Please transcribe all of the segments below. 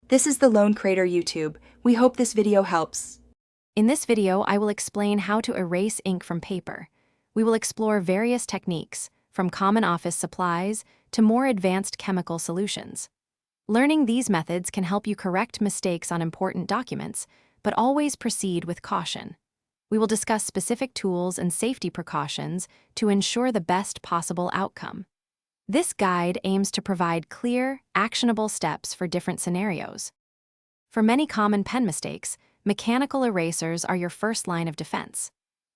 This is the Lone Crater YouTube. We hope this video helps. In this video, I will explain how to erase ink from paper. We will explore various techniques, from common office supplies to more advanced chemical solutions. Learning these methods can help you correct mistakes on important documents, but always proceed with caution. We will discuss specific tools and safety precautions to ensure the best possible outcome. This guide aims to provide clear, actionable steps for different scenarios. For many common pen mistakes, mechanical erasers are your first line of defense.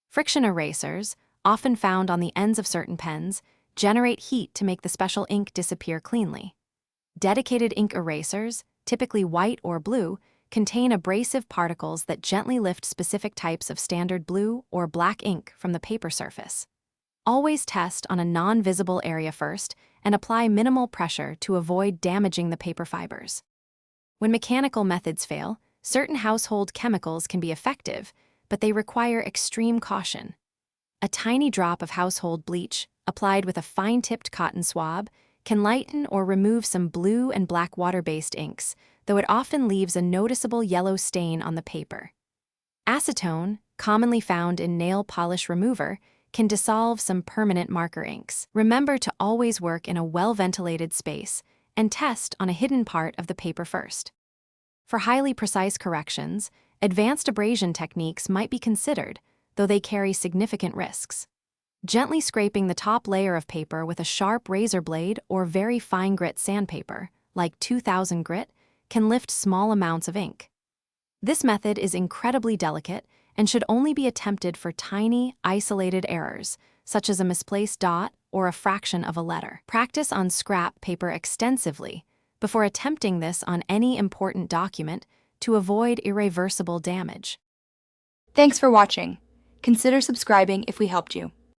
Friction erasers, often found on the ends of certain pens, generate heat to make the special ink disappear cleanly. Dedicated ink erasers, typically white or blue, contain abrasive particles that gently lift specific types of standard blue or black ink from the paper surface. Always test on a non-visible area first and apply minimal pressure to avoid damaging the paper fibers. When mechanical methods fail, certain household chemicals can be effective, but they require extreme caution. A tiny drop of household bleach, applied with a fine-tipped cotton swab, can lighten or remove some blue and black water-based inks, though it often leaves a noticeable yellow stain on the paper. Acetone, commonly found in nail polish remover, can dissolve some permanent marker inks. Remember to always work in a well-ventilated space and test on a hidden part of the paper first. For highly precise corrections, advanced abrasion techniques might be considered, though they carry significant risks. Gently scraping the top layer of paper with a sharp razor blade or very fine grit sandpaper, like 2000 grit, can lift small amounts of ink. This method is incredibly delicate and should only be attempted for tiny, isolated errors, such as a misplaced dot or a fraction of a letter. Practice on scrap paper extensively before attempting this on any important document to avoid irreversible damage. Thanks for watching. Consider subscribing if we helped you.